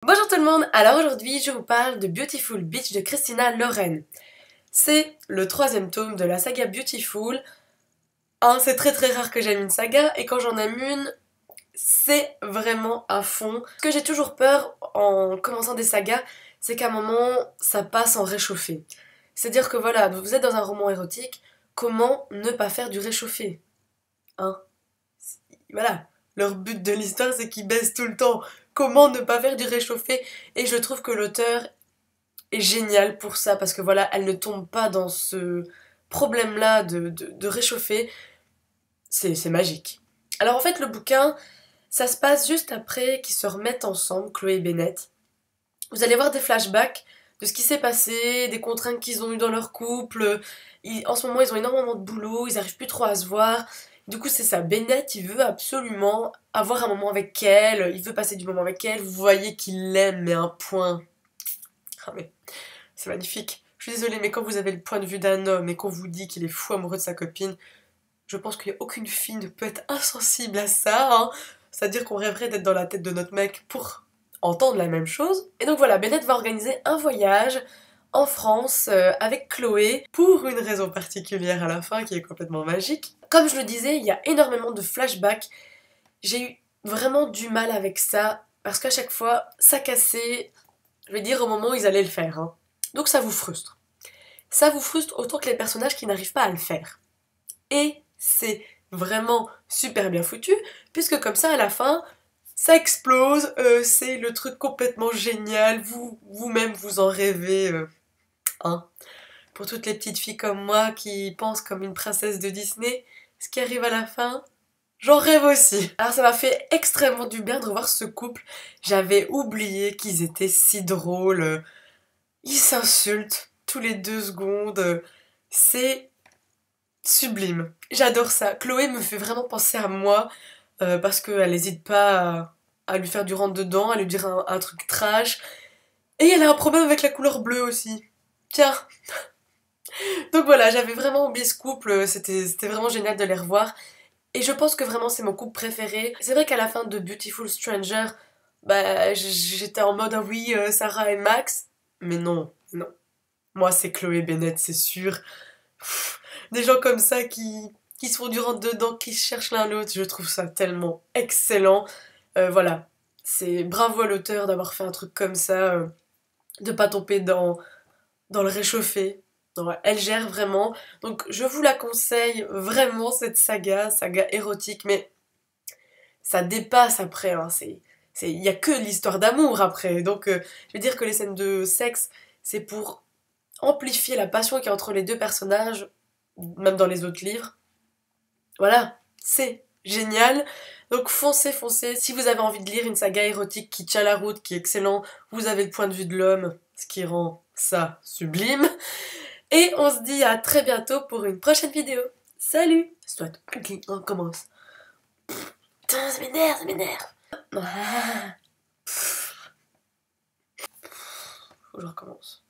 Bonjour tout le monde, alors aujourd'hui je vous parle de Beautiful Beach de Christina Loren. C'est le troisième tome de la saga Beautiful. C'est très rare que j'aime une saga et quand j'en aime une, c'est vraiment à fond. Ce que j'ai toujours peur en commençant des sagas, c'est qu'à un moment ça passe en réchauffé. C'est-à-dire que voilà, vous êtes dans un roman érotique, comment ne pas faire du réchauffé? Hein? Voilà, leur but de l'histoire c'est qu'ils baissent tout le temps. Comment ne pas faire du réchauffé? Et je trouve que l'auteur est géniale pour ça, parce que voilà, elle ne tombe pas dans ce problème-là de réchauffer. C'est magique. Alors en fait, le bouquin, ça se passe juste après qu'ils se remettent ensemble, Chloé et Bennett. Vous allez voir des flashbacks de ce qui s'est passé, des contraintes qu'ils ont eues dans leur couple. En ce moment, ils ont énormément de boulot, ils n'arrivent plus trop à se voir. Du coup, c'est ça. Bennett, il veut absolument avoir un moment avec elle, il veut passer du moment avec elle. Vous voyez qu'il l'aime, mais un point. Ah, mais c'est magnifique. Je suis désolée, mais quand vous avez le point de vue d'un homme et qu'on vous dit qu'il est fou amoureux de sa copine, je pense qu'il n'y a aucune fille ne peut être insensible à ça, hein. C'est-à-dire qu'on rêverait d'être dans la tête de notre mec pour entendre la même chose. Et donc voilà, Bennett va organiser un voyage en France avec Chloé pour une raison particulière à la fin qui est complètement magique. Comme je le disais, il y a énormément de flashbacks. J'ai eu vraiment du mal avec ça parce qu'à chaque fois, ça cassait, je vais dire, au moment où ils allaient le faire, hein. Donc ça vous frustre. Ça vous frustre autant que les personnages qui n'arrivent pas à le faire. Et c'est vraiment super bien foutu, puisque comme ça, à la fin, ça explose, c'est le truc complètement génial, vous-même vous en rêvez, hein. Pour toutes les petites filles comme moi qui pensent comme une princesse de Disney, ce qui arrive à la fin, j'en rêve aussi. Alors ça m'a fait extrêmement du bien de revoir ce couple, j'avais oublié qu'ils étaient si drôles. Ils s'insultent tous les 2 secondes. C'est sublime. J'adore ça. Chloé me fait vraiment penser à moi parce qu'elle n'hésite pas à lui faire du rentre-dedans, à lui dire un truc trash. Et elle a un problème avec la couleur bleue aussi. Tiens. Donc voilà, j'avais vraiment oublié ce couple. C'était vraiment génial de les revoir. Et je pense que vraiment c'est mon couple préféré. C'est vrai qu'à la fin de Beautiful Stranger, bah j'étais en mode ah oui, Sarah et Max. Mais non, non. Moi, c'est Chloé Bennett, c'est sûr. Des gens comme ça qui se font du rentre-dedans, qui se cherchent l'un l'autre, je trouve ça tellement excellent. Voilà, c'est bravo à l'auteur d'avoir fait un truc comme ça, de pas tomber dans le réchauffé. Non, elle gère vraiment. Donc je vous la conseille vraiment, cette saga érotique, mais ça dépasse après, hein, il y a que l'histoire d'amour après. Donc je veux dire que les scènes de sexe, c'est pour amplifier la passion qu'il y a entre les deux personnages, même dans les autres livres. Voilà, c'est génial. Donc foncez. Si vous avez envie de lire une saga érotique qui tient la route, qui est excellent, vous avez le point de vue de l'homme, ce qui rend ça sublime. Et on se dit à très bientôt pour une prochaine vidéo. Salut! Soit, ok, on commence. Putain, ça m'énerve. Ah. Faut que je recommence.